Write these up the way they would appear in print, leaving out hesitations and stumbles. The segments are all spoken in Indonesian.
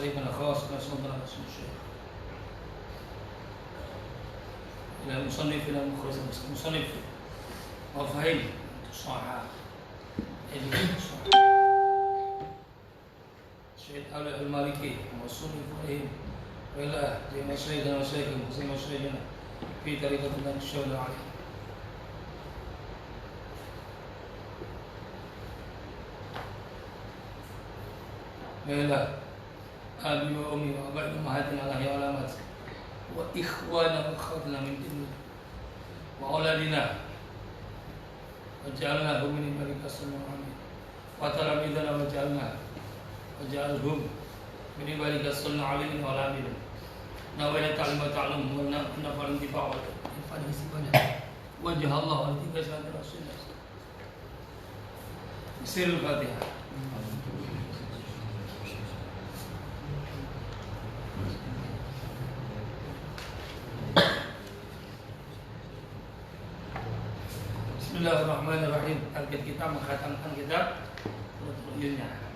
شيخنا خاص صدر رسول الشيخ إلى المصنف إلى المصنف وفهم الصحاح الشيخ المالكي والصنف عليهم وإلى زي ما سيدنا في طريقة الله الشهر عليه وإلى أبي وأمي وأبائي أمهاتنا الله يعلمات وإخوانا وأخواتنا من دين وأولادنا وجعلناهم من عبادك الصالحين وتلاميذنا وجعلهم من عبادك الصالحين والعاملين نوينا تعلم وتعلم ونفع الانتفاع والانتفاع الاستفادة وجه الله والاتباع سنة رسول الله سر الفاتحة. Bismillahirrahmanirrahim. Target kita mengkhatamkan kitab Qur'annya.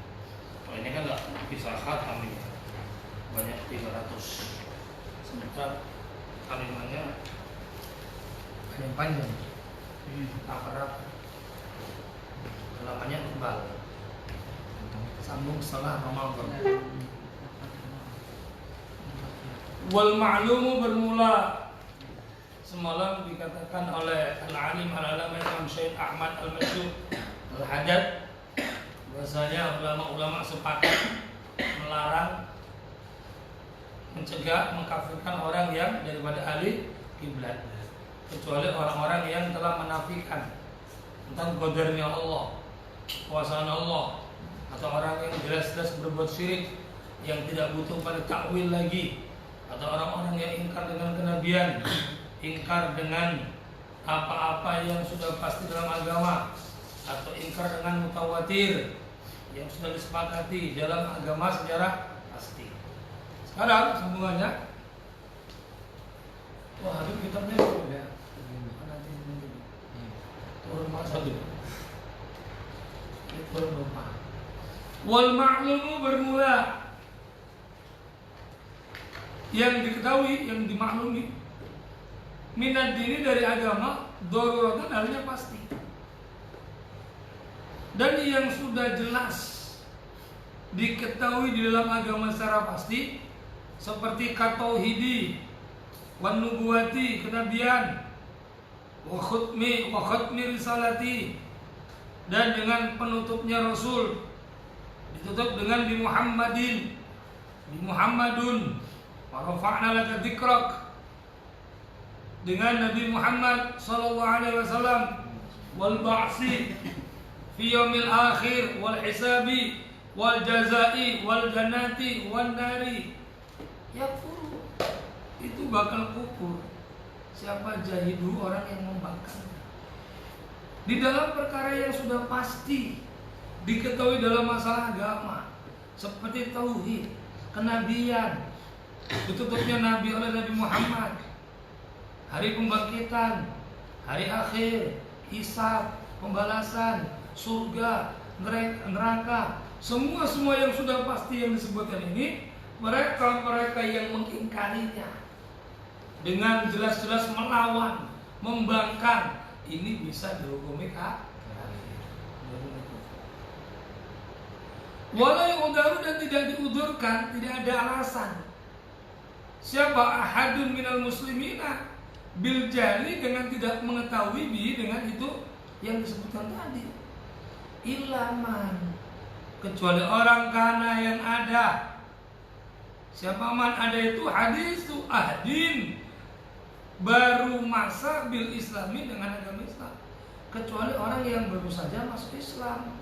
Kalau ini kan nggak bisa khatam ini, banyak 300. Sementara kalimatnya banyak panjang, tak halamannya tebal. Sambung setelah Ramadan. Wal ma'lumu bermula. Semalam dikatakan oleh Al-Alim Al-Alama Imam Syekh Ahmad Al-Masyhur Al-Haddad bahwasanya ulama-ulama sepakat melarang, mencegah, mengkafirkan orang yang daripada ahli kiblat, kecuali orang-orang yang telah menafikan tentang qadarnya Allah, kuasaan Allah, atau orang yang jelas-jelas berbuat syirik yang tidak butuh pada takwil lagi, atau orang-orang yang ingkar dengan kenabian, ingkar dengan apa-apa yang sudah pasti dalam agama, atau ingkar dengan mutawatir yang sudah disepakati dalam agama secara pasti. Sekarang sambungannya, wah habis kitabnya ya, turun masa dulu, turun lupa. Wal ma'lumu bermula, yang diketahui, yang dimaklumi, minat dini dari agama, daruratan halnya pasti. Dan yang sudah jelas diketahui di dalam agama secara pasti, seperti katauhidi, wan nubuwati, kenabian, wa khutmi risalati, dan dengan penutupnya Rasul, ditutup dengan bi Muhammadun, wa rafa'na laka dzikrak, dengan Nabi Muhammad sallallahu alaihi wasallam, wal ba'si fi yaumil akhir, wal hisabi, wal jazai, wal jannati, wan nari. Yakfur, itu bakal kufur siapa jahidu, orang yang membangkang di dalam perkara yang sudah pasti diketahui dalam masalah agama, seperti tauhid, kenabian, ditutupnya Nabi oleh Nabi Muhammad, hari pembangkitan, hari akhir, hisab, pembalasan, surga, neraka, semua yang sudah pasti yang disebutkan ini, mereka yang mengingkarinya dengan jelas-jelas melawan, membangkang, ini bisa dihukumi kafir. Walau yu'daru, dan tidak diudurkan, tidak ada alasan. Siapa ahadun minal muslimina bil jahli, dengan tidak mengetahui bi, dengan itu yang disebutkan tadi, ilaman, kecuali orang kana yang ada. Siapa man ada itu hadisu ahdin, baru masa bil islami, dengan agama Islam, kecuali orang yang baru saja masuk Islam.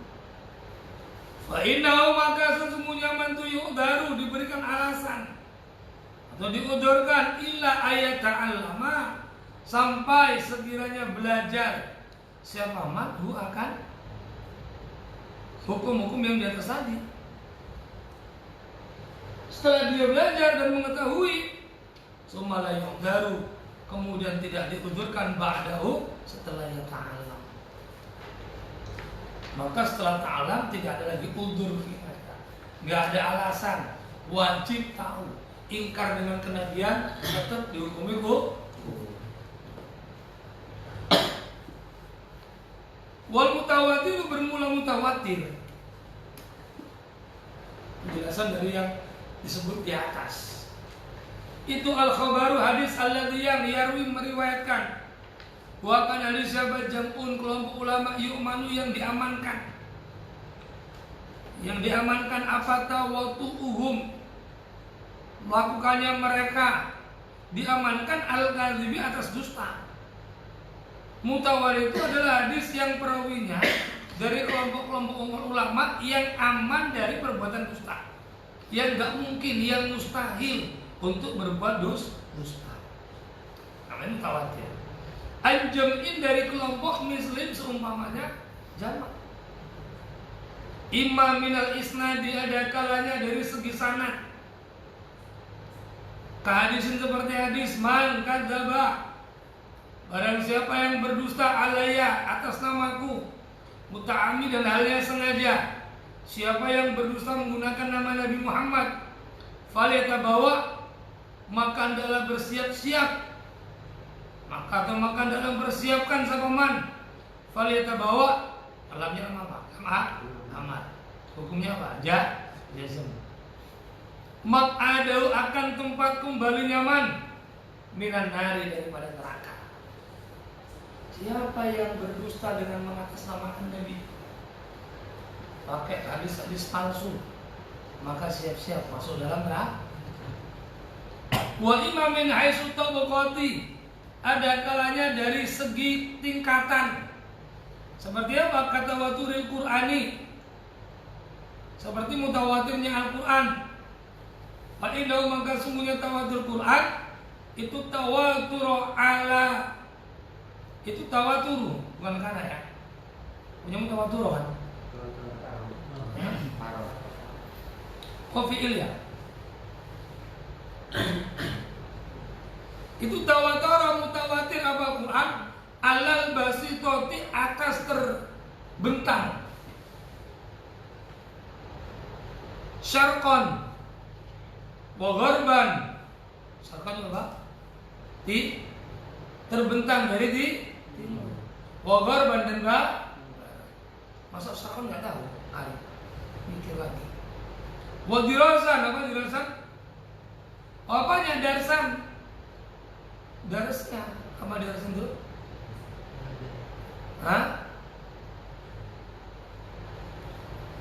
Fa innahu, maka sesungguhnya man tu yu'daru, diberikan alasan atau diudurkan, illa ayat ta'allama, sampai sekiranya belajar siapa madhu akan hukum-hukum yang di atas tadi. Setelah dia belajar dan mengetahui, summa la yu'daru, kemudian tidak diudurkan ba'dahu, setelah ia ta'alam. Maka setelah ta'alam tidak ada lagi udur, nggak ada alasan, wajib tahu. Ingkar dengan kenabian tetap dihukumi kufur. Wal mutawatir bermula mutawatir. Penjelasan dari yang disebut di atas. Itu al-khabaru hadis alladzi yang yarwi meriwayatkan. Wa kan hadis sahabat jam'un kelompok ulama yu'manu yang diamankan. Yang diamankan apa tawatu'uhum, melakukannya mereka diamankan al-kadhibi atas dusta. Mutawatir itu adalah hadis yang perawinya dari kelompok-kelompok ulama yang aman dari perbuatan dusta, yang gak mungkin, yang mustahil untuk berbuat dusta. Namanya mutawatir. Al-jam'in dari kelompok muslim seumpamanya jamak. Imam minal isnadi ada kalanya dari segi sanad. Kehadisin seperti hadis man kadzaba, barang siapa yang berdusta alaya atas namaku, muta'ammi dan halnya sengaja. Siapa yang berdusta menggunakan nama Nabi Muhammad, falyatabawa, maka hendaklah bersiap-siap. Maka dalam bersiapkan sapaman, falyatabawa, alamnya apa? Amat. Hukumnya apa? Jazm. Mak'adau akan tempat kembali nyaman minan nari daripada neraka. Siapa yang berdusta dengan mengatasnamakan Nabi, pakai hadis-hadis palsu, maka siap-siap masuk dalam neraka. Wa imamin haitsu tabaqati, ada kalanya dari segi tingkatan. Seperti apa? Kata waturil Qur'ani, seperti mutawatirnya Al-Quran. Fa'indahu maka sungguhnya tawatur Quran itu tawatur ala, itu tawatur bukan karena ya. Punya mutawatur kan? Fi'il ya. Itu tawatur mutawatir apa Quran? Alal basitoti atas terbentang. Syarqan wa gharban. Syarqan apa? Terbentang dari timur. Wa gharban dan masa syarqan enggak tahu? Ari. Mikir lagi. Wa dirasan, apa dirasan? Apanya darsan? Darasnya apa darsan itu?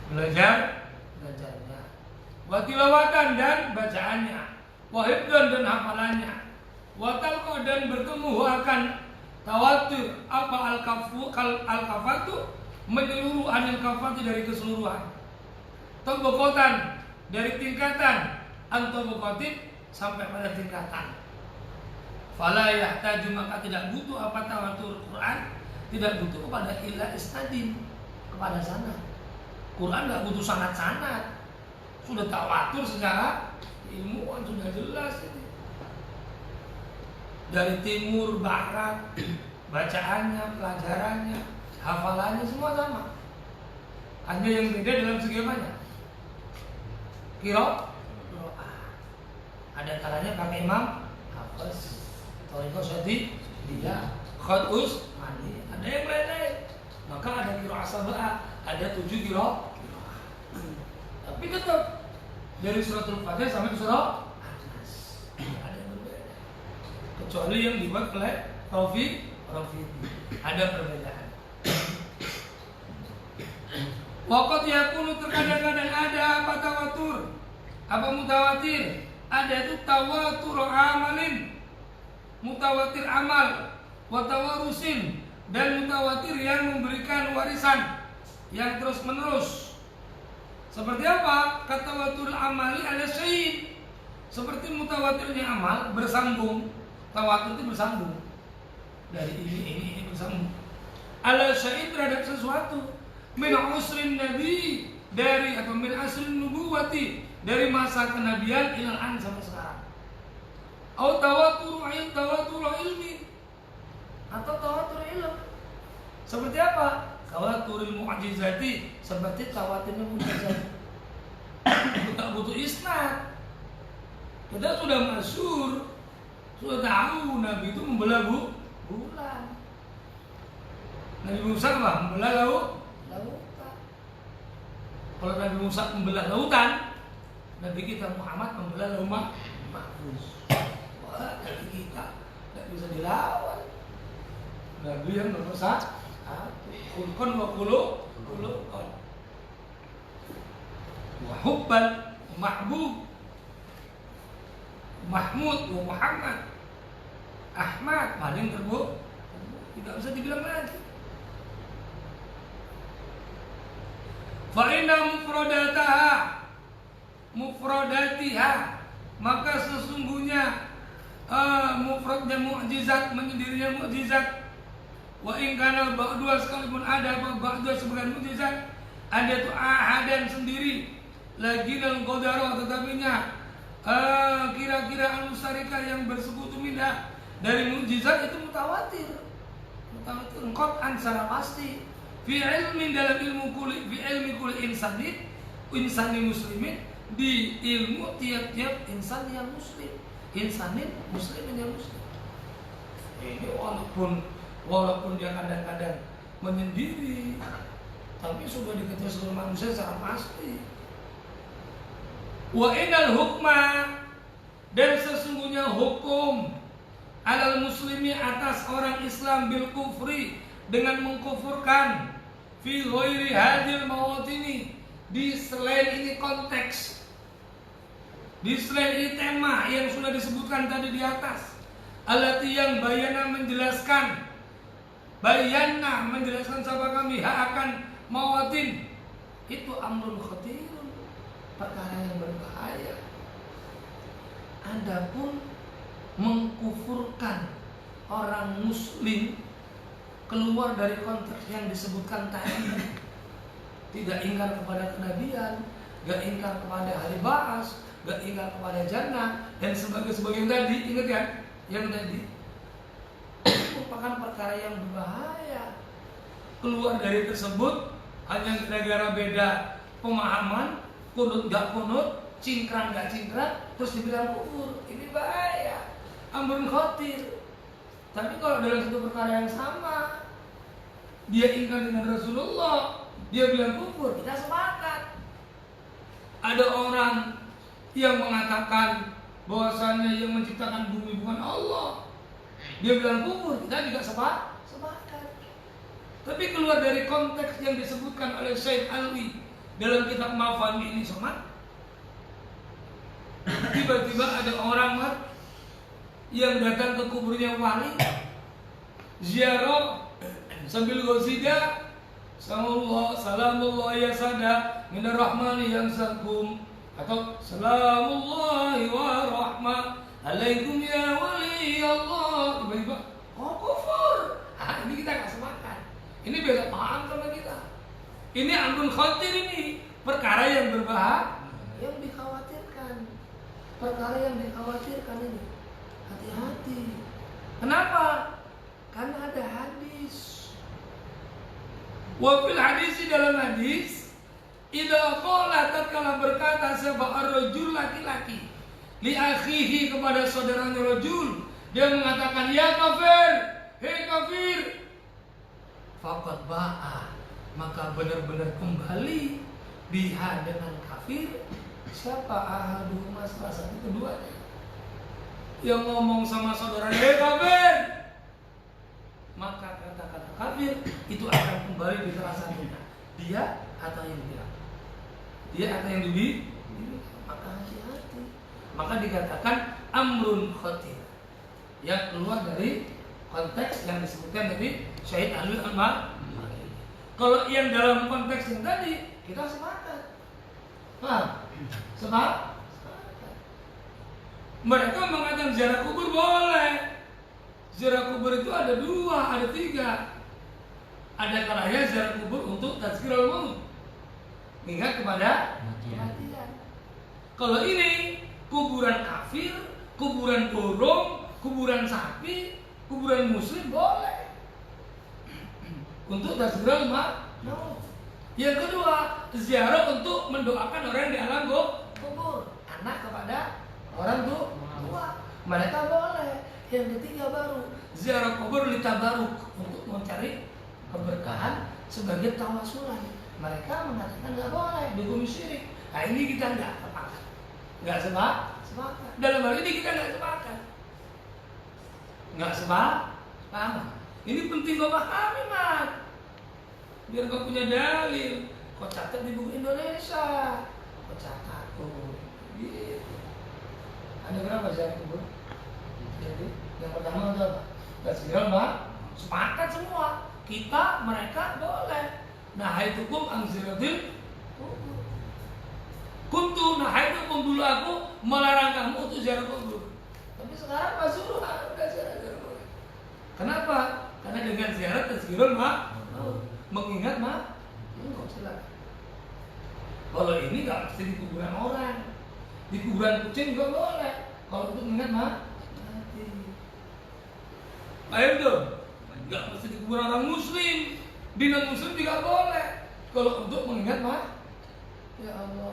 Belajarnya. Wa tilawatan dan bacaannya. Wa hifdzan dan hafalannya. Wa talqa dan bertemu akan tawatur apa al-kafatu menyeluruh anil kafati dari keseluruhan. Tabaqatan dari tingkatan, antabaqatin sampai pada tingkatan. Fala yahtaju maka tidak butuh apa tawatur Quran, tidak butuh kepada illa isnadin, kepada sanad. Quran tidak butuh sanad-sanad, sudah tawatur secara ilmuwan, sudah jelas ini. Dari timur, barat, bacaannya, pelajarannya, hafalannya semua sama. Hanya yang beda dalam segi apanya? Qiraah. Ada kalanya pakai imam hafiz, Thariqah Syadi, dia Khatus mandi, ada yang lain-lain. Maka ada qiraah sab'ah, ada 7 qiraah. Tapi tetap dari suratul Fatihah sampai ke surah An-Nas ada yang berbeda. Kecuali yang dibuat oleh Rafi, ada perbedaan. Waqat yakunu terkadang-kadang ada apa tawatur, apa mutawatir. Ada itu tawatur amalin, mutawatir amal, wa tawarusin, dan mutawatir yang memberikan warisan yang terus menerus. Seperti apa? Kata tawatur amali ala syai', seperti mutawatirnya amal bersambung. Tawatur itu bersambung dari ini bersambung. Ala syai' terhadap sesuatu. Min usrin nabi, dari atau min asrin nubuwati, dari masa kenabian ilal an sampai sekarang. Atau tawatur ilmi, atau tawatur ilm. Seperti apa? Tawaturil mu'jizati, seperti tawaturnya mukjizat. Tak butuh isnad, Kita sudah masyhur, sudah tahu Nabi itu membelah bulan. Nabi Musa apa? Membelah lautan. Kalau Nabi Musa membelah lautan, Nabi kita Muhammad membelah lautan mahfuz. Wah, Nabi kita tidak bisa dilawan. Nabi yang nomor satu, khulqan wa khuluqan. Wa hubban mahbub, Mahmud wa Muhammad, Ahmad paling terburuk, tidak bisa dibilang lagi. Fa inna mufradatiha, maka sesungguhnya mufradnya mukjizat, menyendirinya mukjizat. Wa in kana ba'dua, sekalipun ada ba'dua sebagian mukjizat, ada tu ahadan sendiri lagi dalam qadara, tetapinya kira-kira al-mustarika yang bersekutu minha dari mukjizat itu mutawatir qat'an secara pasti fi ilmin, dalam ilmu fi ilmi kulli insani muslimin, di ilmu tiap-tiap insan yang muslim, insanin muslimin yang muslim. Ini walaupun dia kadang-kadang menyendiri, tapi sudah diketahui seluruh manusia secara pasti. Wa inal hukma, dan sesungguhnya hukum alal muslimi, atas orang Islam, bil kufri, dengan mengkufurkan, fi ghairi hadil mawatini, di selain ini konteks, di selain ini tema yang sudah disebutkan tadi di atas, alati yang bayana menjelaskan siapa kami akan mawatin, itu amrun khatirun, perkara yang berbahaya. Adapun mengkufurkan orang muslim keluar dari konteks yang disebutkan tadi, tidak ingkar kepada kenabian, gak ingkar kepada hari ba'as, gak ingkar kepada jannah dan sebagainya tadi, ingat ya, yang tadi merupakan perkara yang berbahaya. Keluar dari tersebut hanya gara-gara beda pemahaman, kunut gak kunut, cingkrang gak cingkrang, terus dibilang kufur. Ini bahaya, amrun khatir. Tapi kalau dalam satu perkara yang sama, dia ingkar dengan Rasulullah, dia bilang kufur, kita sepakat. Ada orang yang mengatakan bahwasannya yang menciptakan bumi bukan Allah, dia bilang kufur, kita juga sepakat. Tapi keluar dari konteks yang disebutkan oleh Syekh Alwi dalam kitab Mafahim ini Somat, tiba-tiba ada orang yang datang ke kuburnya wali, ziarah sambil qasidah, salamullah ya sada minar rahmani yang sakum, atau salamullahi wa rahmah alaikum ya wali Allah. Tiba-tiba kufur. Ini kita gak sepakat. Ini beda paham sama kita. Ini amrun khatir, ini perkara yang berbahaya, yang dikhawatirkan. Perkara yang dikhawatirkan ini. Hati-hati. Kenapa? Karena ada hadis. Wa fil hadis, dalam hadis, idza qala, tatkala berkata sebuah rajul, laki-laki, li akhihi, kepada saudaranya rajul, dia mengatakan ya kafir, hei kafir, faqad ba'a, maka benar-benar kembali biha, dengan kafir, siapa? Ahaduhuma, salah satu keduanya yang ngomong sama saudaranya hei kafir, maka kata-kata kafir itu akan kembali di salah satunya, dia atau yang bilang, dia atau yang dibilang. Maka hati-hati. Maka dikatakan amrun khatir, yang keluar dari konteks yang disebutkan dari Syahid Alwi Al-Maliki. Kalau yang dalam konteks yang tadi, kita sepakat. Paham? Sepakat? Mereka mengatakan ziarah kubur boleh. Ziarah kubur itu ada dua, ada tiga. Ada kalanya ziarah kubur untuk tazkirul maut, ingat kepada kematian. Kalau ini kuburan kafir, kuburan burung, kuburan sapi, kuburan muslim boleh untuk tazkirul maut. Yang kedua, ziarah untuk mendoakan orang di alam kubur, anak kepada orang tua mereka boleh. Yang ketiga baru ziarah kubur litabaruk, untuk mencari keberkahan sebagai tawasulan. Mereka mengatakan nggak boleh, dukung syirik. Nah ini kita nggak sepakat, nggak sepakat. Dalam hal ini kita nggak sepakat, nggak sepakat. Ini penting kau pahami, Mat. Biar kau punya dalil. Kau catat di buku Indonesia. Kau catat. Oh, gitu. Ada berapa ziarah kubur? Jadi yang pertama itu apa? Tasbihul ma, sepakat semua. Kita, mereka boleh. Nahaitukum an ziyaratil kubur. Kuntu nahaitukum, dulu aku melarang kamu untuk ziarah kubur. Tapi sekarang Pak suruh udah ziarah kubur. Kenapa? Karena dengan ziarah tasbihul ma, mengingat ma, enggak silakan. Kalau ini nggak mesti di kuburan orang, di kuburan kucing juga boleh. Kalau untuk mengingat ma, ayo dong, nggak mesti di kuburan orang muslim, di non muslim juga boleh. Kalau untuk mengingat mah, ya Allah,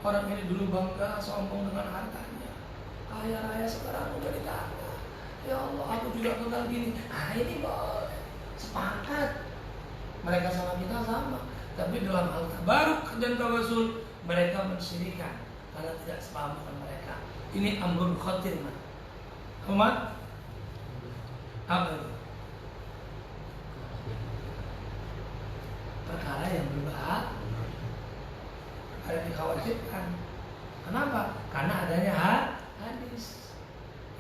orang ini dulu bangga sombong dengan hartanya, kaya raya sekarang udah ditata. Ya Allah, aku juga kenal gini. Nah ini boleh, sepakat. Mereka sama kita sama, tapi dalam hal tabaruk dan tawasul mereka mensyirikan karena tidak sepaham dengan mereka. Ini amrun khatir, man. Amat. Apa itu? Perkara yang berbahaya, ada dikhawatirkan. Kenapa? Karena adanya hadis.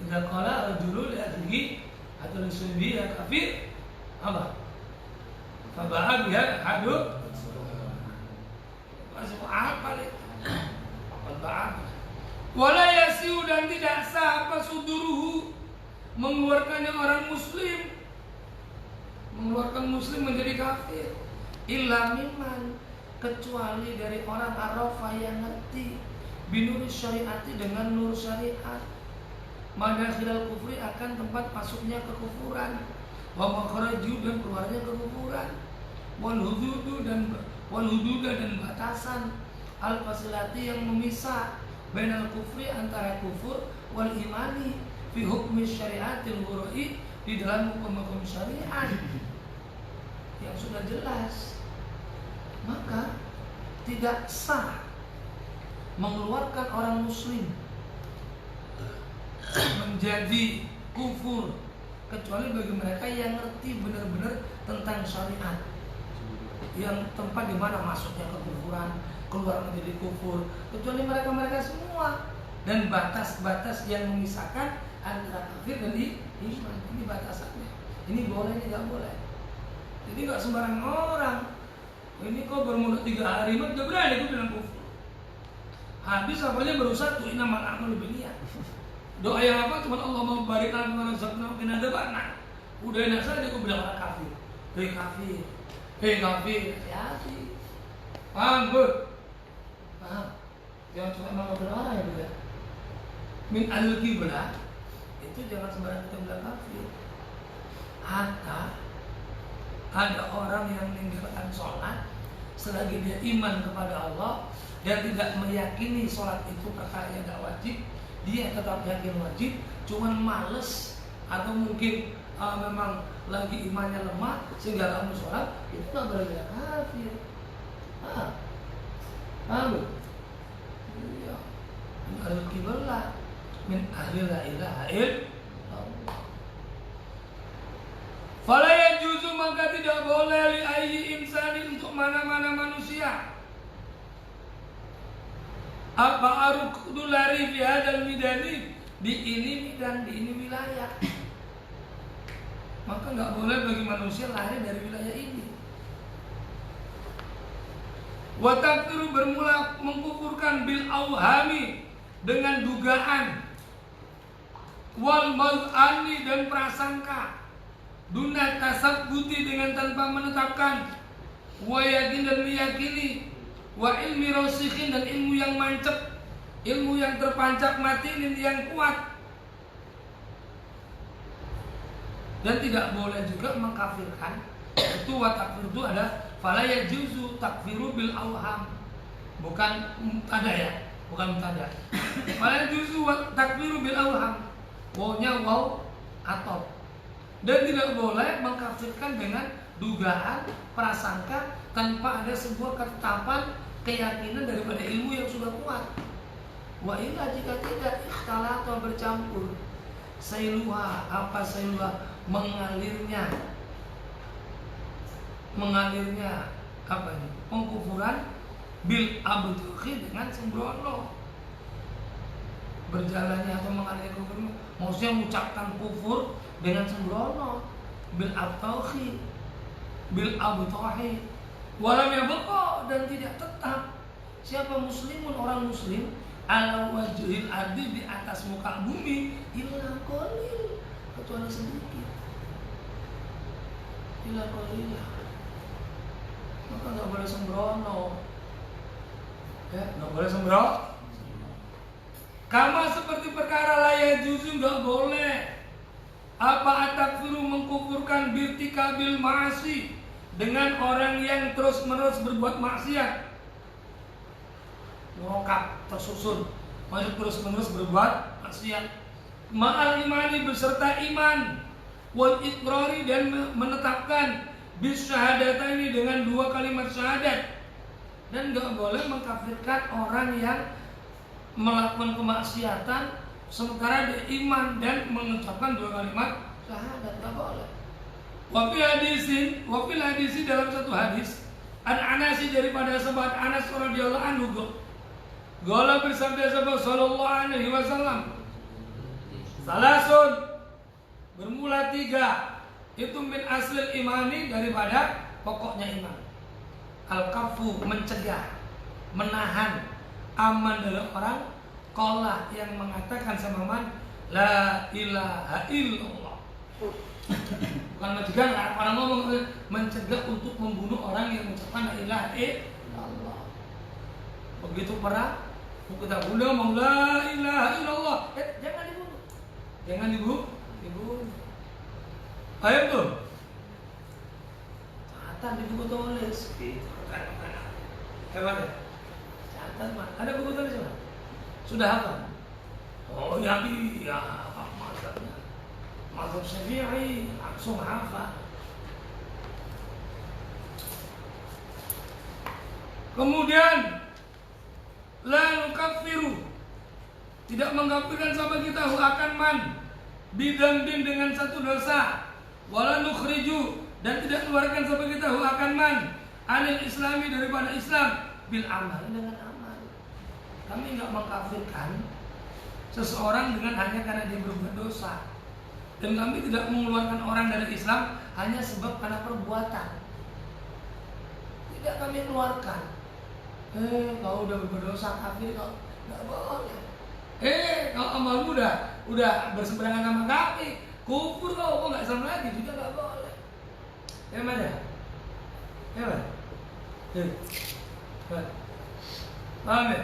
Idza qala rajulun li akhihi atau li sulbi ya kafir, apa? Fabaha biha hadu. Masuk apa nih? Fabaha. Wala yasiu, dan tidak sah apa suduruhu, mengeluarkannya orang muslim, mengeluarkan muslim menjadi kafir, illa miman, kecuali dari orang arafah yang ngerti binuri syariati, dengan nur syariat, madakhilal kufri, akan tempat masuknya kekufuran, wa makhraju, dan keluarnya kekufuran, wal hududa dan batasan, al fasilati, yang memisah bainal kufri, antara kufur, wal imani fi hukmi syariatil wurui, di dalam hukum-hukum syariat yang sudah jelas. Maka tidak sah mengeluarkan orang muslim menjadi kufur kecuali bagi mereka yang ngerti benar-benar tentang syariat, yang tempat di mana masuknya kekufuran, keluar menjadi kufur, kecuali mereka-mereka semua, dan batas-batas yang memisahkan antara kafir dan iman. Ini batasannya. Ini boleh, ini nggak boleh. Jadi nggak sembarang orang. Ini kok bermulut 3 hari, mah udah berani gue bilang kufur. Habis apanya baru satu, inamal a'malu binniyat. Doa yang apa? Cuma Allah mau barik lana wa razaqna min adzabannar. Udah enak saja gue bilang orang kafir. Hei kafir, hei kafir, hati-hati. Paham gue? Paham? Jangan cuma emang orang ya juga. Min al-qiblah itu jangan sembarang kita bilang kafir. Hatta ada orang yang meninggalkan sholat selagi dia iman kepada Allah dan tidak meyakini sholat itu perkara yang tidak wajib, dia tetap yakin wajib, cuman males atau mungkin memang lagi imannya lemah sehingga kamu sholat, itu nggak boleh bilang kafir. Paham? Iya. Min al-qiblah, min ahli la ilaha illallah. Fala yajuzu, maka tidak boleh li ayyi insanin, untuk mana-mana manusia, apa arukdu lari fi hadal midani, di ini midan, di ini wilayah. Maka nggak boleh bagi manusia lari dari wilayah ini. Wa takfiru, bermula mengkufurkan, bil auhami, dengan dugaan, wal maz'ani, dan prasangka, duna tasabbuti, dengan tanpa menetapkan, wa yakin, dan meyakini, wa ilmi rasikhin, dan ilmu yang mancep, ilmu yang terpancap, matinin, yang kuat. Dan tidak boleh juga mengkafirkan. Itu wa takfir itu ada fala yajuzu takfiru bil auham. Bukan ada ya. bukan mubtada. Wala yajuzu takfiru bil awham. Wawnya waw atau. Dan tidak boleh mengkafirkan dengan dugaan, prasangka tanpa ada sebuah ketetapan keyakinan daripada ilmu yang sudah kuat. Wa illa jika tidak ikhtalat atau bercampur sailuha, apa sailuha, mengalirnya apa ini, pengkufuran bil abtuhi, dengan sembrono, berjalannya atau mengalirnya kufur, maksudnya mengucapkan kufur dengan sembrono, bil abtuhi walam yabqa, dan tidak tetap siapa muslimun, orang muslim, ala wajhil ardi, di atas muka bumi, illa qalil, kecuali sedikit, illa qalil. Maka nggak boleh sembrono, ya, nggak boleh sembrono. Kama seperti perkara layak juzu, nggak boleh apa atakfiru, mengkufurkan birtikabil ma'asi, dengan orang yang terus menerus berbuat maksiat, merokap, tersusun, masih terus menerus berbuat maksiat, ma'al imani, beserta iman, wal iqrari, dan menetapkan bis syahadataini, dengan dua kalimat syahadat. Dan gak boleh mengkafirkan orang yang melakukan kemaksiatan sementara dia iman dan mengucapkan dua kalimat syahadat, gak boleh. Wafil hadisi, dalam satu hadis, an Anasi, daripada sahabat Anas radhiyallahu anhu, Gola bersabda sahabat sallallahu alaihi wasallam, salasun, bermula tiga, itu min aslil imani, daripada pokoknya iman. Al-kafu, mencegah, menahan, aman dari orang, qala, yang mengatakan sama man, la ilaha illallah. Bukan mencegah, orang ngomong, mencegah untuk membunuh orang yang mengucapkan la ilaha illallah. Begitu perang, kita bunuh, ngomong la ilaha illallah, jangan dibunuh, jangan dibunuh. Ayo tuh, catat di buku tulis, hebat ya, catat mah, ada buku tulis mah, sudah apa? Oh ya, iya, mazhabnya, mazhab Syafi'i, langsung hafal. Kemudian la nukaffiru, tidak mengkafirkan sahabat kita, akan man bidambin, dengan satu dosa, wala nukhriju, dan tidak keluarkan sahabat kita akan man anil islami, daripada Islam, bil amal, dengan amal. Kami enggak mengkafirkan seseorang dengan hanya karena dia berbuat dosa, dan kami tidak mengeluarkan orang dari Islam hanya sebab karena perbuatan. Tidak kami keluarkan. Kau udah berdosa kafir, kau nggak boleh. Kalau amalmu udah berseberangan sama kami, kufur kau nggak Islam lagi, juga nggak boleh. Ya mana? Ya mana? Paham ya?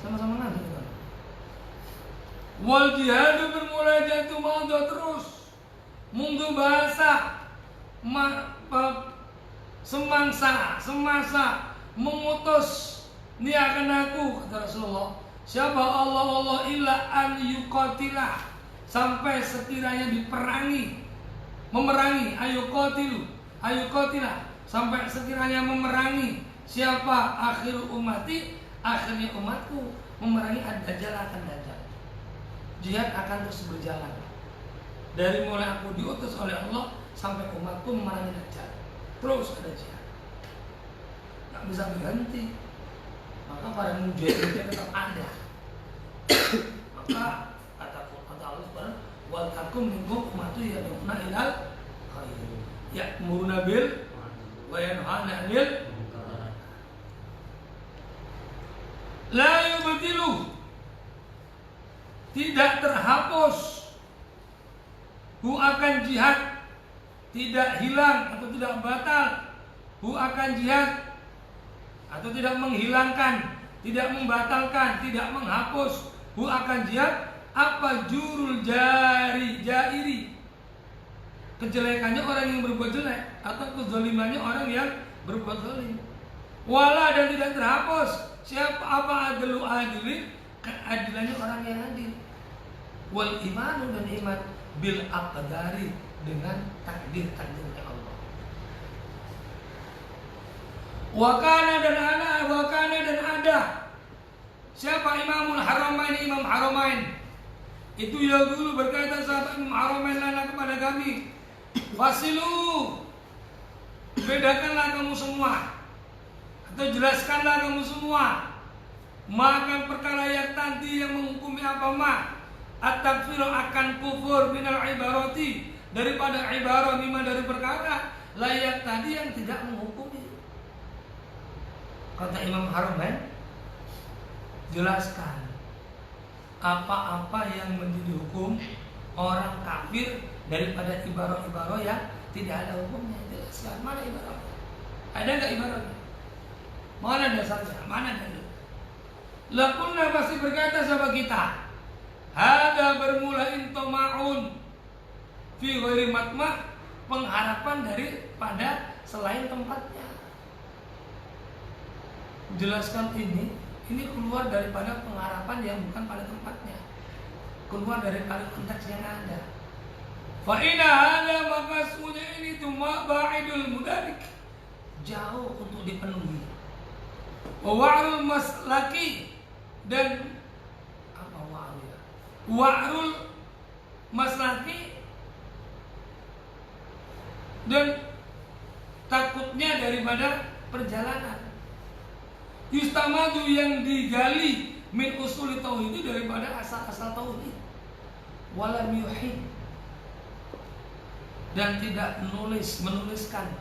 Sama-sama nanti kan. Wal jihadu, bermula jatuh maudo terus, mundu bahasa, semasa mengutus niakan aku, kata Rasulullah, siapa Allah illa an yuqatilah, sampai sekiranya memerangi, ayuqatilah, sampai sekiranya memerangi, siapa akhir umati, akhirnya umatku, memerangi ad-dajjal, akan dajjal. Jihad akan terus berjalan dari mulai aku diutus oleh Allah sampai umatku memerangi dajjal. Terus ada jihad, nggak bisa berhenti. Maka para mujahidin tetap ada. Maka kata Allah Subhanahu wa takum minkum ummatu yad'una ilal khair, ya'muruna bil wa yanhauna 'anil munkar, la yubtilu, tidak terhapus akan jihad, tidak hilang atau tidak batal akan jihad, atau tidak menghilangkan, tidak membatalkan, tidak menghapus akan jihad, apa jurul jairi, kejelekannya orang yang berbuat jelek, atau kezalimannya orang yang berbuat zalim. Wala dan tidak terhapus siapa apa adlu adilin keadilannya orang yang adil. Wal imanu dan iman bil aqdari dengan takdir-takdirnya Allah. Wakana dan ada siapa Imamul Haramain, Imam Haramain itu ya dulu berkata sahabat Imam Haramain lana kepada kami, fasilu, bedakanlah kamu semua atau jelaskanlah kamu semua makan perkara yang tadi yang menghukumi apa at-takfiru akan kufur minal ibarati daripada ibarah mimma dari perkara layak tadi yang tidak menghukumi. Kata Imam Haramain, jelaskan apa-apa yang menjadi hukum orang kafir daripada ibarah-ibarah yang tidak ada hukumnya. Jelaskan mana ibarahnya? Ada nggak ibarahnya? Mana dasarnya? Mana dalil? Lakunna pasti berkata sama kita, hada bermula intoma'un fi ghairi matma, pengharapan daripada selain tempatnya. Jelaskan ini keluar daripada pengharapan yang bukan pada tempatnya, keluar daripada konteks yang ada. Fa inna hada maka semuanya ini cuma ba'idul mudarik, jauh untuk dipenuhi. Wa'rul maslaki dan apa wa'rul ya? Wa'rul maslaki dan takutnya daripada perjalanan. Yustamadu yang digali min usuli tauhid daripada asal-asal tauhid. Walam yuhid dan tidak menuliskan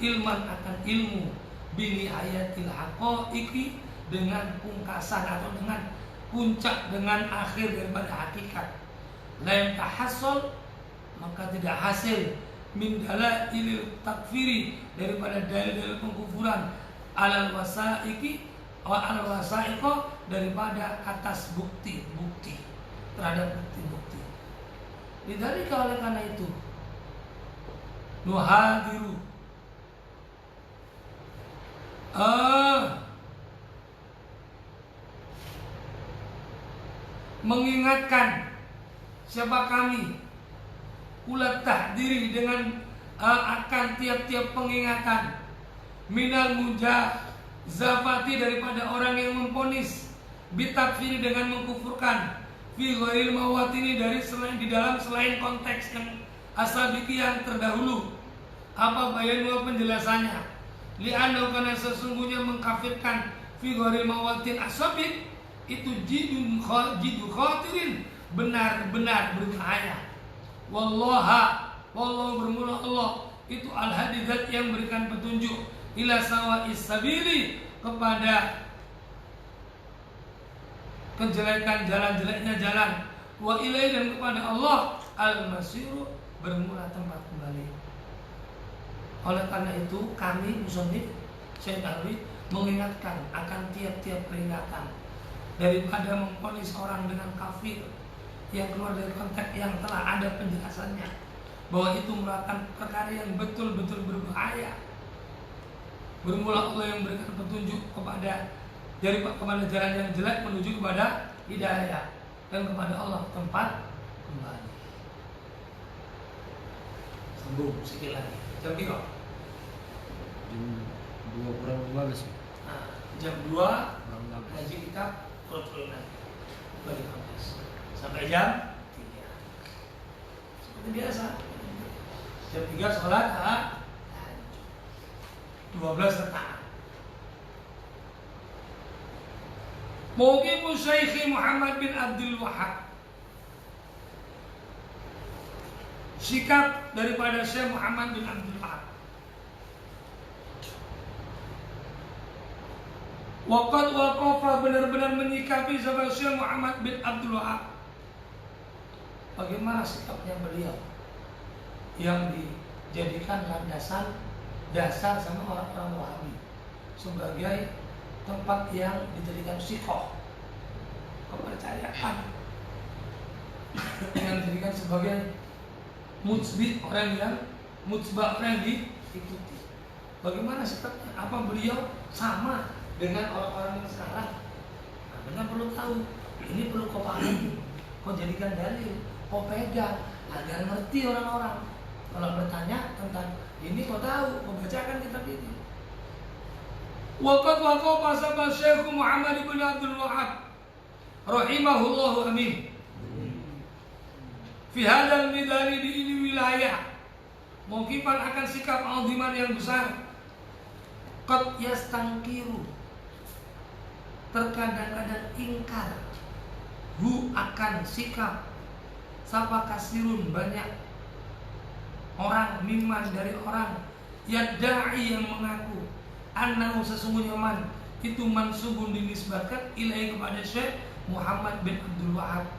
ilman akan ilmu bini ayatil haqaiqi dengan pungkasan atau dengan puncak dengan akhir daripada hakikat. La tahassul maka tidak hasil min dalailil takfiri daripada dalil-dalil pengkufuran alal wasaiqi wa al wasaiqo daripada atas bukti-bukti terhadap bukti-bukti. Lidzalika oleh karena itu nuhadiru mengingatkan siapa kami ulat tahdiri dengan akan tiap-tiap pengingatan minal mujazafati daripada orang yang memponis bitakfiri dengan mengkufurkan fi ghairil mawatini dari selain di dalam selain konteks yang asabiki yang terdahulu. Apa bayannya penjelasannya? Li'annahu karena sesungguhnya mengkafirkan fi ghairil mawatin asabik itu jidu khatirin benar-benar berbahaya. Wallahu bermula Allah itu al-hadizat yang berikan petunjuk ila sawa'is sabili kepada kejelekan jalan-jeleknya jalan wa ilai dan kepada Allah al-masiru bermula tempat kembali. Oleh karena itu kami musannif Syekh Alwi mengingatkan akan tiap-tiap peringatan daripada memvonis orang dengan kafir yang keluar dari konteks yang telah ada penjelasannya bahwa itu merupakan perkara yang betul-betul berbahaya. Bermula Allah yang memberikan petunjuk kepada jalan yang jelek menuju kepada hidayah dan kepada Allah tempat kembali. Sambung sikit lagi. Jam berapa? Jam 2 kurang 15. Nah, jam 2 ngaji kita terus lagi. Bagi kampus. Sampai jam 3. Seperti biasa. Jam 3 sholat 12 rakaat. Mauqifu Syekh Muhammad bin Abdul Wahhab. Sikap daripada Syekh Muhammad bin Abdul Wahhab. Waqad waqafa benar-benar menyikapi sama Syekh Muhammad bin Abdul Wahhab. Bagaimana sikapnya beliau yang dijadikan landasan dasar sama orang-orang Wahabi sebagai tempat yang dijadikan sikoh kepercayaan yang dijadikan sebagai mujbi orang yang diikuti. Bagaimana sikapnya? Apa beliau sama dengan orang-orang yang sekarang. Nah, kita perlu tahu, ini perlu kau pahami, kau jadikan dalil, kau pegang agar ngerti orang-orang. Kalau bertanya tentang ini kau tahu, kau bacakan kitab ini. Waqat pasal Syekh Muhammad bin Abdul Wahhab rahimahullahu amin. Fi hadzal midani di ini wilayah mungkipan akan sikap aziman yang besar. Qad yastangkiru, terkadang-kadang ingkar, hu akan sikap sapa kasirun banyak orang, miman dari orang, yadda'i yang mengaku, annahu sesungguhnya man itu mansubun dinisbatkan ilai kepada Syekh Muhammad bin Abdul Wahhab,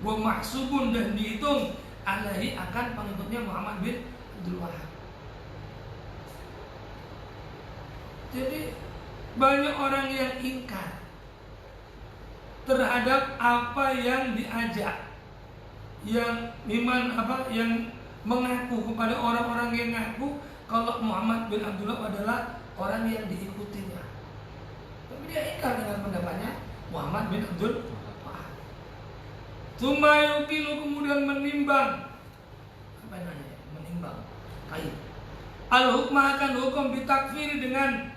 wa mahsubun dan dihitung alaihi akan pengikutnya Muhammad bin Abdul Wahhab. Jadi banyak orang yang ingkar terhadap apa yang diajak, yang miman yang mengaku kepada orang-orang yang mengaku kalau Muhammad bin Abdullah adalah orang yang diikutinya. Tapi dia ingkar dengan pendapatnya Muhammad bin Abdul Wahhab. Tumayukilu kemudian menimbang, apa namanya? Menimbang kain. Al-hukmah akan hukum bitakfiri dengan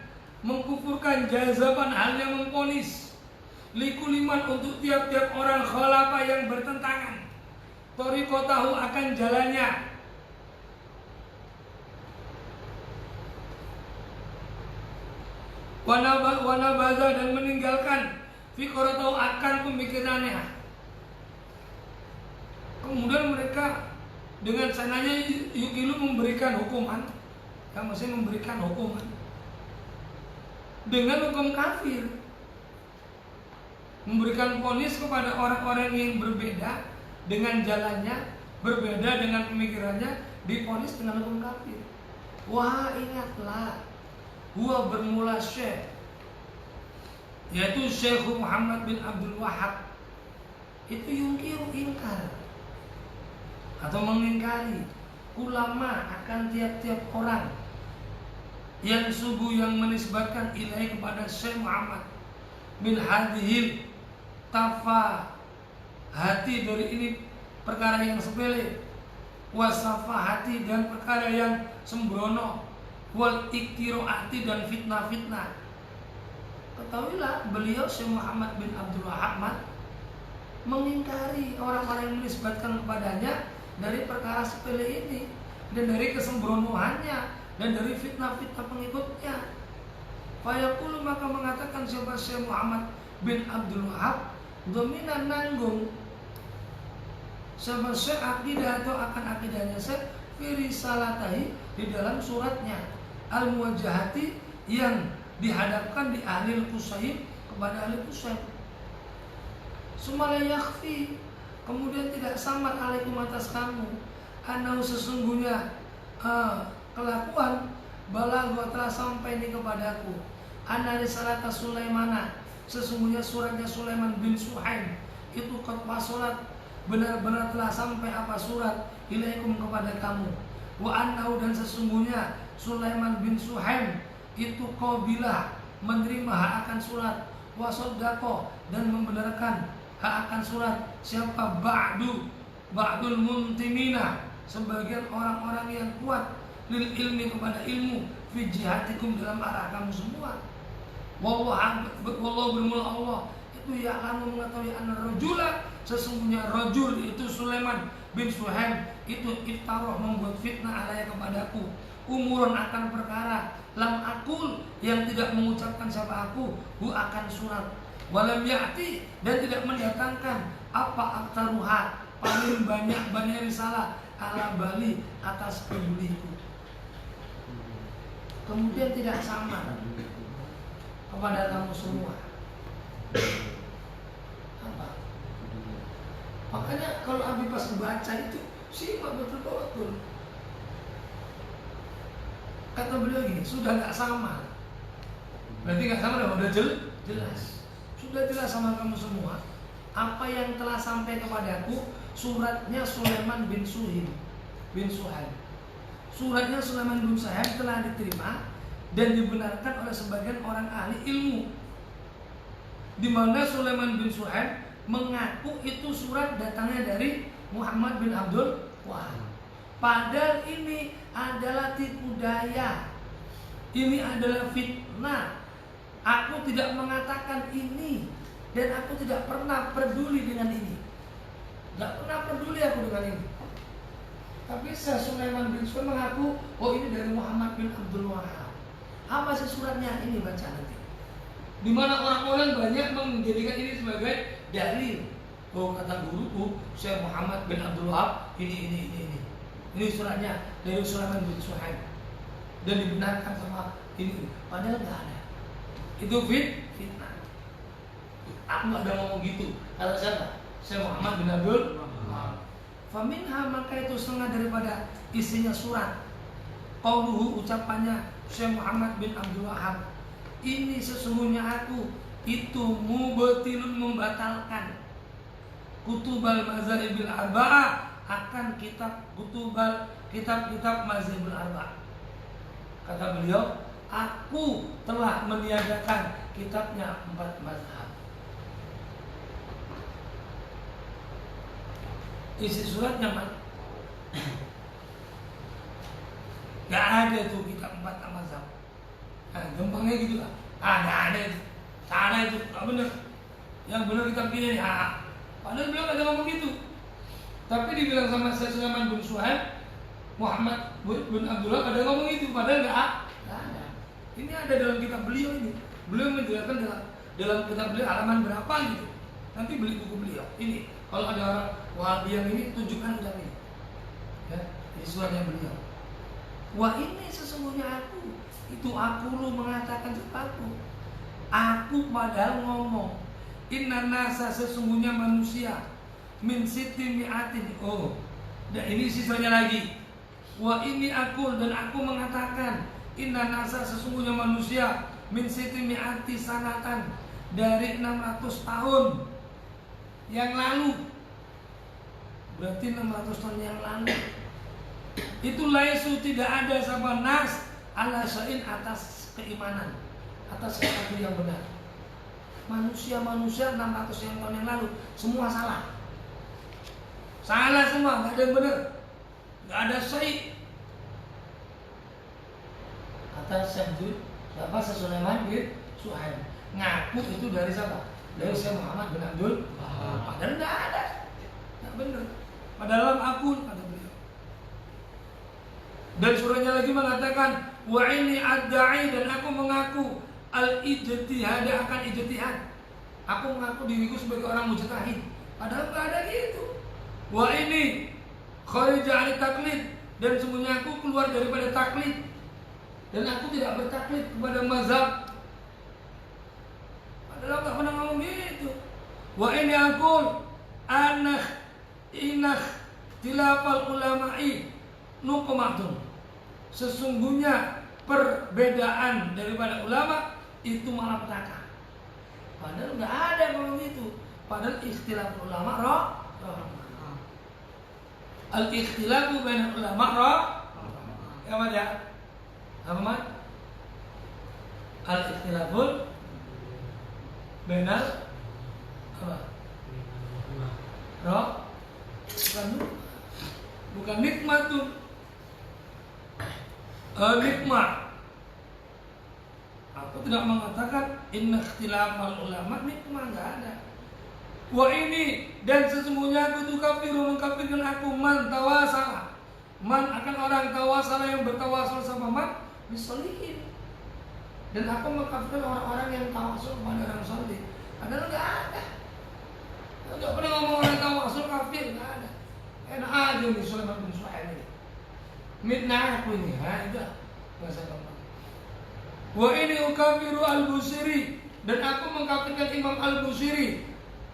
mengkufurkan, jazaban halnya memponis, likuliman untuk tiap-tiap orang khalafa yang bertentangan, thariqatahu akan jalannya, wanabaza dan meninggalkan fikratahu akan pemikirannya. Kemudian mereka dengan sananya yukilu memberikan hukuman, yang mesti memberikan hukuman dengan hukum kafir, memberikan vonis kepada orang-orang yang berbeda dengan jalannya, berbeda dengan pemikirannya, divonis dengan hukum kafir. Wah, ingatlah, gua bermula Syekh, yaitu Syekh Muhammad bin Abdul Wahhab, itu yungkiru, ingkar atau mengingkari ulama akan tiap-tiap orang yang subuh yang menisbatkan ilahi kepada Syekh Muhammad bin hadhil tafa hati dari ini perkara yang sepele, wasafa hati dan perkara yang sembrono, wal iktiroati dan fitnah-fitnah. Ketahuilah beliau Syekh Muhammad bin Abdul Wahhab mengingkari orang-orang yang menisbatkan kepadanya dari perkara sepele ini dan dari kesembronoannya dan dari fitnah-fitnah pengikutnya. Fayaqulu, maka mengatakan siapa Syekh Muhammad bin Abdul Wahhab, dominan nanggung siapa Syekh akidah atau akan akidahnya Syekh fi risalatahi, di dalam suratnya al-muwajjahati yang dihadapkan di ahli Qusaim kepada ahli Qusaim. Sumala yakhfi, kemudian tidak samar alaikum atas kamu, anau sesungguhnya kelakuan balagha telah sampai ini kepadaku, anna risalata Sulaimana, sesungguhnya suratnya Sulaiman bin Suhaim itu qad wasalat, benar-benar telah sampai apa surat ilaikum kepada kamu, wa annahu dan sesungguhnya Sulaiman bin Suhaim itu qabilah menerima hak akan surat, wa saddaqa dan membenarkan hak akan surat siapa ba'dul muntimina, sebagian orang-orang yang kuat lil ilmi kepada ilmu, fi jihatikum dalam arah kamu semua. Wallahu bermula Allah itu ya'lamu mengetahui anna rajula, sesungguhnya rajul itu Sulaiman bin Suhaim itu iftaroh membuat fitnah alaya kepadaku, umuran akan perkara lam akul yang tidak mengucapkan siapa aku, hu akan surat, walam ya'ti dan tidak mendatangkan apa aktaruha paling banyak risalah ala bali atas peduliku. Kemudian tidak sama kepada kamu semua. Apa? Makanya kalau Abi pas membaca itu simak betul-betul. Kata beliau gini, sudah nggak sama. Berarti nggak sama, udah jelas. Sudah jelas sama kamu semua. Apa yang telah sampai kepadaku, suratnya Sulaiman bin Suhaim. Suratnya Sulaiman bin Suhaim telah diterima dan dibenarkan oleh sebagian orang ahli ilmu, di mana Sulaiman bin Suhaib mengaku itu surat datangnya dari Muhammad bin Abdul Wahab. Padahal ini adalah tipu daya, ini adalah fitnah. Aku tidak mengatakan ini, dan aku tidak pernah peduli dengan ini. Tidak pernah peduli aku dengan ini. Tapi Sulaiman bin Suhaib mengaku, oh ini dari Muhammad bin Abdul Wahab. Apa sih suratnya? Ini baca nanti. Di mana orang-orang banyak menjadikan ini sebagai dalil. Oh kata guruku, Syekh Muhammad bin Abdul Wahab ini. Ini suratnya dari Sulaiman bin Suhaib dan dibenarkan sama ini. Padahal nggak ada. Itu fitnah. Aku nggak ada ngomong gitu. Kata siapa? Syekh Muhammad bin Abdul Wahab. Faminha, maka itu setengah daripada isinya surat. Qauluhu, ucapannya Syekh Muhammad bin Abdul Wahab. Ini sesungguhnya aku itu mubtilun, membatalkan kutubal mazhabil arba'ah, akan kitab-kitab mazhabul arba'ah. Kata beliau, aku telah meniadakan kitabnya 4 mazhab. Isi suratnya mana? Gak ada tuh kitab 4 mazhab. Nah, gampangnya gitu lah. Gak ada itu. Salah itu, gak bener. Yang bener kitab ini nih. Padahal beliau gak ada ngomong gitu. Tapi dibilang sama Sulaiman bin Suhaib, Muhammad bin Abdullah ada ngomong itu. Padahal gak ada. Ini ada dalam kitab beliau ini. Beliau menjelaskan dalam kitab beliau halaman berapa gitu. Nanti beli buku beliau. Ini kalau ada orang Wahabi yang ini, tunjukkan kitab ini. Ya, ini suratnya beliau. Wah ini sesungguhnya aku. Itu aku lu mengatakan kepadaku. Aku padahal ngomong, inna nasa, sesungguhnya manusia, min siti mi'atin. Oh, dan ini sisanya lagi. Wa ini aku, dan aku mengatakan, inna nasa, sesungguhnya manusia, min siti mi'ati sanatan, dari 600 tahun yang lalu. Berarti 600 tahun yang lalu. Itu laisu, tidak ada sama nas ala syai'in, atas keimanan, atas sesuatu yang benar. Manusia 600 tahun yang lalu semua salah. Salah semua, nggak ada yang benar. Nggak ada syai'. Kata Syekh Sulaiman bin Suhaib, ngaku itu dari siapa? Dari Syekh Muhammad bin Abdul Wahab. Padahal nggak ada. Nggak benar. Padahal akun kata beliau. Dan suratnya lagi mengatakan, wa ini adda'i, dan aku mengaku al-ijtihad, akan ijtihad. Aku mengaku diriku sebagai orang mujtahid. Padahal nggak ada gitu. Wa ini kharija an taklid, dan semuanya aku keluar daripada taklid. Dan aku tidak bertaklid kepada mazhab. Padahal nggak pernah ngomong gitu. Wa ini aku inah tilafal ulama'i nuqmatun. Sesungguhnya perbedaan daripada ulama itu malapetaka. Padahal nggak ada kalau gitu. Padahal ikhtilaf ulama roh. Al-ikhtilafu bainal ulama roh. Ya Mat ya? Apa Mat? Al-ikhtilaful bainal apa? Roh. Bukan nikmatun. Nikmat. Aku tidak mengatakan inna ikhtilafal ulama, nikmat, enggak ada. Wa ini, dan sesungguhnya aku tuh kafiru, mengkafirkan aku, man tawasala. Man akan orang tawasala yang bertawasul sama man bisolihin. Dan aku mengkafirkan orang-orang yang tawasul kepada orang solih. Padahal enggak ada. Enggak pernah ngomong orang tawasul kafir, enggak ada. Enak aja nih Sulaiman bin Suhaib ini. Mitnah aku ini, itu bahasa gampang. Wa ini ukafiru al-Busiri, dan aku mengkafirkan Imam al-Busiri,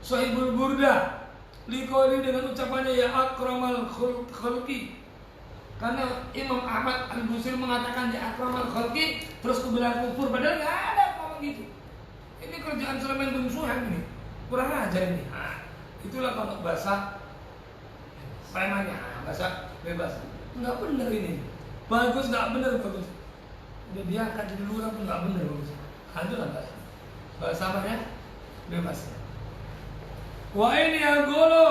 Sahibul Burda, liqauli, dengan ucapannya ya akramal khalqi. Karena Imam Ahmad al-Busiri mengatakan ya akramal khalqi, terus kebilang kufur, padahal nggak ada ngomong gitu. Ini kerjaan Sulaiman bin Suhaib ini, kurang ajar ini. Itulah kalau bahasa premannya, bahasa bebas. Nggak benar ini, bagus nggak benar bagus. Udah diangkat jadi lurah pun nggak bener bagusnya. Itu lah bahasa apanya? Bebas. Wa ini aqulu,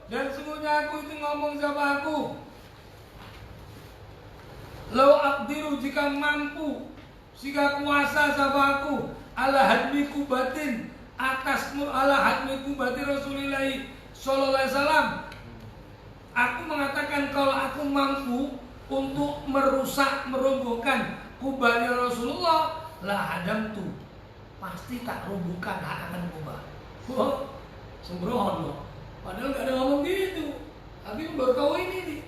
dan sungguhnya aku itu ngomong sama aku. Lau aqdiru, jika mampu, jika kuasa sama aku, ala hadmi kubatin, atasmu ala hadmi kubatin Rasulullah sallallahu alaihi wasallam. Aku mengatakan kalau aku mampu untuk merusak, merobohkan kubahnya Rasulullah, la hadamtu, pasti tak robohkan akan kubah. Wah, sembrono. Padahal nggak ada ngomong gitu. Abi baru tahu ini nih.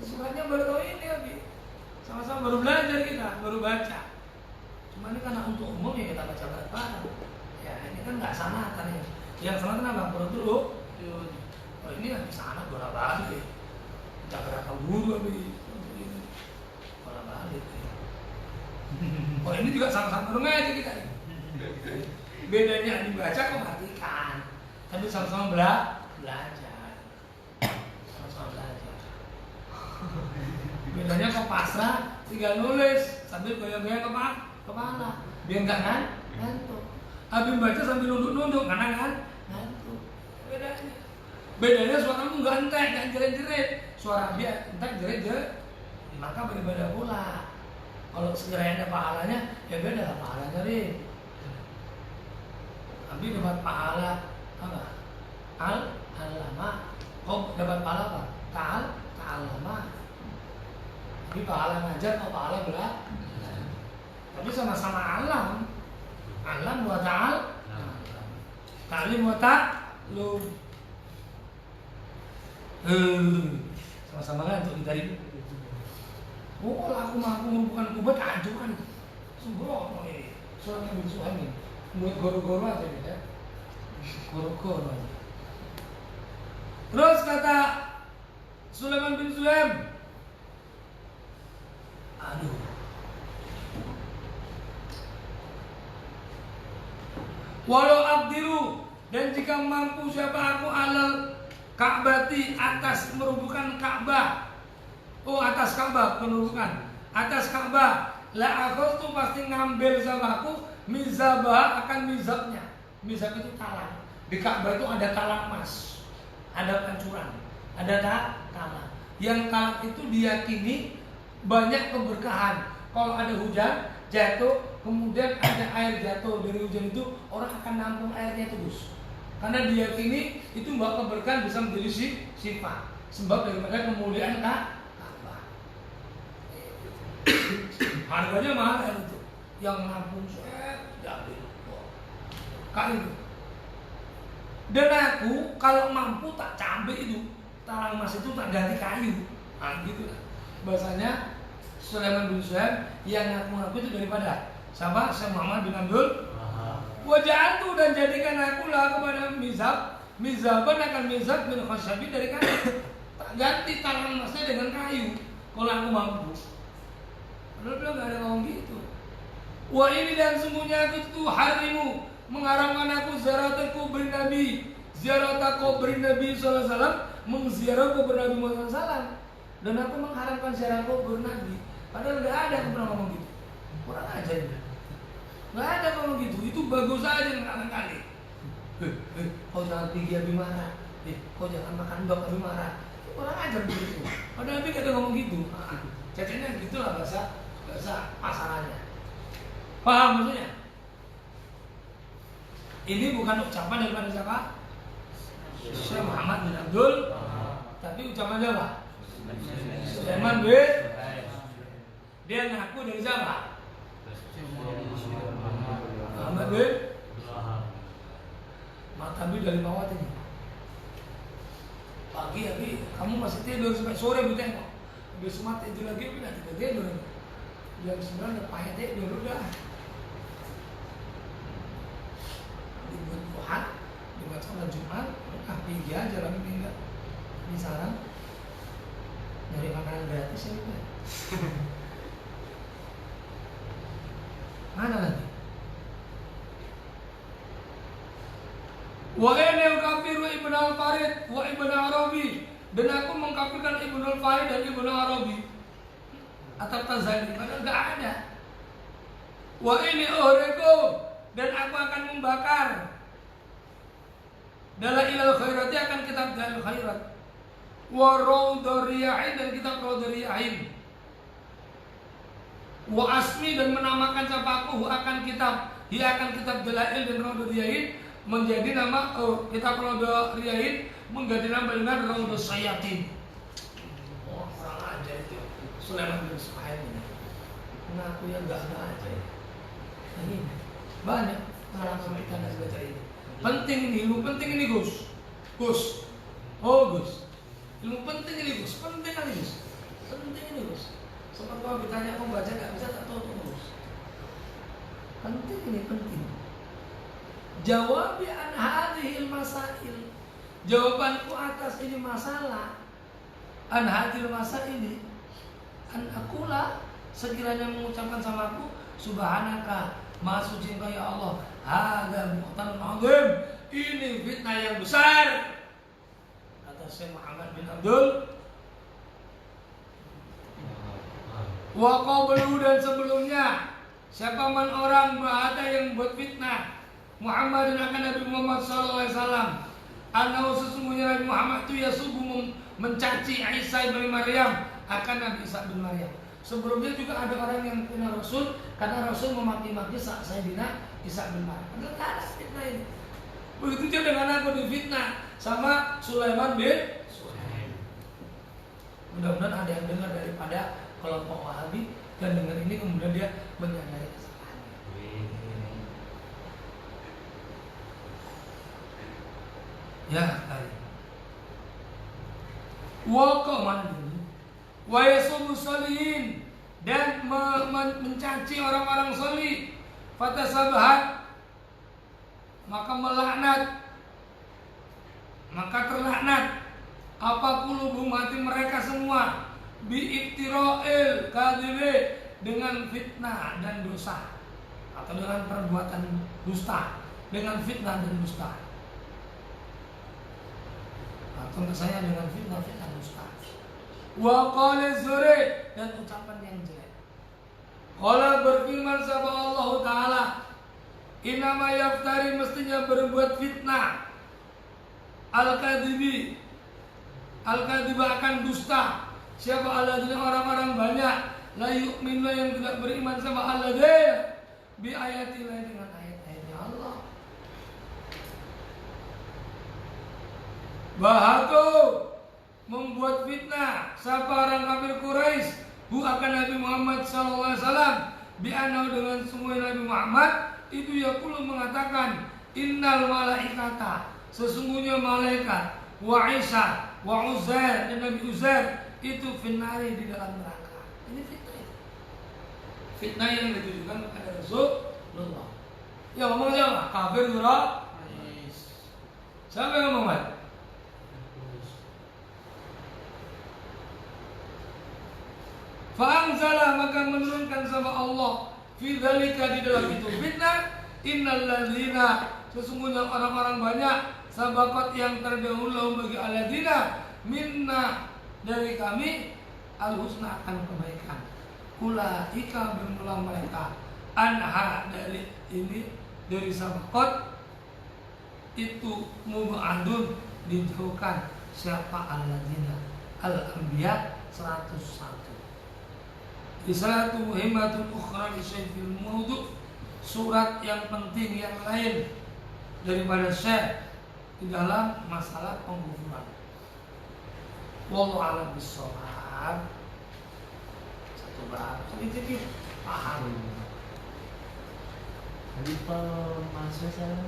Suratnya baru tahu ini Abi. Sama-sama baru belajar kita, baru baca. Cuma ini karena untuk umum ya kita baca bareng-bareng. Ya ini kan nggak sanatan ya. Yang sanatan apa? Baru dulu. Oh ini yang di sana bola balik. Kita berapa guru Abi. Bola balik. Oh ini juga sama-sama baru ngaji kita. Bedanya dibaca kok matikan. Tapi sama-sama belajar. Sama-sama belajar. Bedanya kok pasrah, tinggal nulis sambil goyang-goyang kepala. Biar nggak ngantuk. Habis baca sambil nunduk-nunduk, ngantuk. Bedanya. Bedanya suaramu nggak entek, nggak jerit-jerit. Suara dia entek, jerit-jerit. Maka beribadah pula. Kalau segera ada pahalanya, ya beda pahalanya nih. Habis dapat pahala apa? Al-lama. Oh, dapat pahala apa? Ta'al-lama. Tapi pahala ngajar atau pahala belajar. Tapi sama-sama alam. Alam wa ta'al. Ta'lim wa ta'lum. Sama-sama kan untuk ditarik. Oh, kalau aku mampu merupakan kubat, aduh kan. Sembrono ini. Soalnya bin Suhaimi. Mulut goro-goro aja ya. Goro-goro aja. Terus kata Sulaiman bin Sulaim, aduh, walau abdiru, dan jika mampu siapa aku alal Ka'bati, atas merubuhkan Ka'bah. Oh, atas Ka'bah, penurukan atas Ka'bah, la aku tuh pasti ngambil sama aku mizabah, akan mizabnya. Mizab itu talang. Di Ka'bah itu ada talang emas, ada pancuran, ada talang. Yang talang itu diyakini banyak keberkahan. Kalau ada hujan jatuh, kemudian ada air jatuh dari hujan itu, orang akan nampung airnya terus. Karena diyakini itu membawa keberkahan, bisa menjadi sifat. Sebab daripada kemuliaan Ka'bah. Harganya mahal itu. Yang nampung saya jadi kayu. Dan aku kalau mampu tak campur itu talang emas itu tak ganti kayu. Nah gitu lah. Bahasanya Sulaiman bin Sulaim yang ngaku-ngaku itu daripada sama Muhammad bin Abdul Wajah itu, dan jadikan aku lah kepada mizaban akan mizab bin khasyabi dari kayu. Tak ganti talang emasnya dengan kayu kalau aku mampu. Padahal bilang gak ada ngomong gitu. Wah ini, dan sungguhnya aku itu harimu, mengharamkan aku ziarah kubur Nabi, ziarah kubur Nabi SAW, mengziarah kubur Nabi Muhammad SAW. Dan aku mengharamkan ziarah kubur Nabi. Padahal gak ada yang pernah ngomong gitu. Kurang ajar ini. Gak ada ngomong gitu. Itu bagus aja ngakali-kali. Kau jangan pergi Abi marah. Kau jangan makan bak Abi marah. Kurang ajar begitu. Padahal Abi gak ada ngomong gitu. Cacanya gitulah bahasa pasarannya. Paham maksudnya? Ini bukan ucapan daripada siapa? Syekh Muhammad bin Abdul, tapi ucapan siapa? Sulaiman bin. Dia ngaku dari siapa? Muhammad bin. Matabi dari Mawat ini. Pagi Abi, kamu masih tidur sampai sore Abi tengok. Habis mati itu lagi Abi tidak tidur. Jam 9 udah payah tidur udah. Dibuat Tuhan, dibuat sholat Jumat, pergi aja lagi tinggal di sarang nyari makanan gratis ya udah. Mana lagi? Wa ana ukafiru Ibnu Al-Farid wa Ibnu Arabi, dan aku mengkafirkan Ibnu Al-Farid dan Ibnu Arabi. atau tazalim, padahal nggak ada. Wa ini uhriku, dan aku akan membakar dalailal khairati, akan kitab dalail khairat, wa raudhariyahin, dan kitab raudhariyahin, wa asmi, dan menamakan siapaku akan kitab, dia akan kitab dalail dan raudhariyahin menjadi nama kitab raudhariyahin mengganti nama dengan raudhus sayatin. Oh, orang aja itu Sulaiman bin Suhaib ini mengaku yang nggak aja ya. Nah, ini banyak pengalaman kita dan baca ini. Penting ini, ilmu penting ini Gus. Oh Gus, ilmu penting ini Gus, penting kali Gus, penting ini Gus. Sempat kalau ditanya mau baca nggak bisa, tak tahu Gus. Penting ini, penting. Jawabi an hadhil masail, jawabanku atas ini masalah, an hadhil masail ini, an akulah, sekiranya mengucapkan sama aku, subhanaka, maha suci engkau ya Allah, hadza muhtarun azim, ini fitnah yang besar, kata Syekh Muhammad bin Abdul. Wa qablu, dan sebelumnya, siapa man orang berada yang buat fitnah Muhammad dan akan Nabi Muhammad SAW, annahu, sesungguhnya Nabi Muhammad itu yasubu, mencaci Isa bin Maryam, akan Nabi Isa bin Maryam. Sebelumnya juga ada orang yang fitnah Rasul karena Rasul memaki-maki Sayyidina Isa bin Maryam. Padahal tak ada fitnah ini. Begitu juga dengan aku difitnah sama Sulaiman bin Suhaib. Mudah-mudahan ada yang dengar daripada kelompok Wahabi dan dengar ini kemudian dia menyadari kesalahannya. Ya kali. Wa yasubu sholihin, dan mencaci orang-orang solih. Fatasabahat, maka melaknat, maka terlaknat apa qulubuhum, hati mereka semua, bi'ibtira'il kadhibi, dengan fitnah dan dosa, atau dengan perbuatan dusta, dengan fitnah dan dusta. Atau saya dengan fitnah dusta. Wa qala zuri, dan ucapan yang jelek. Qala, berfirman sapa Allah Ta'ala, inama yaftari, mestinya berbuat fitnah, al-kadhibi akan dusta, siapa alladzina, orang-orang banyak, la yu'minu, yang tidak beriman sama alladzina bi ayatillah, dengan ayat-ayatnya Allah. Bahatu, membuat fitnah siapa orang kafir Quraisy, hu akan Nabi Muhammad SAW, bi'anau, dengan semua Nabi Muhammad itu yaqulu, mengatakan, innal malaikata, sesungguhnya malaikat, wa Isa wa Uzair, dan Nabi Uzair itu finnari, di dalam neraka. Ini fitnah. Fitnah yang ditujukan kepada Rasulullah. Ya ngomong siapa? Kafir Quraisy. Siapa yang ngomong? Fa'anzalah, maka menurunkan sama Allah, fi dzalika, di dalam itu fitnah, innal ladzina, sesungguhnya orang-orang banyak, sabaqat, yang terdahulu, bagi alladzina minna, dari kami, al-husna, akan kebaikan, ulaika, bermula mereka, anha, dari ini, dari sabaqat itu, mubadun, dijauhkan, siapa alladzina, al-anbiya 101. Risalatu muhimmatun ukhra li syaikhil mawdu', surat yang penting yang lain daripada Syekh di dalam masalah pengkufuran. Wallahu a'lam bishawab. Satu bab sedikit paham. Jadi pemasuk saya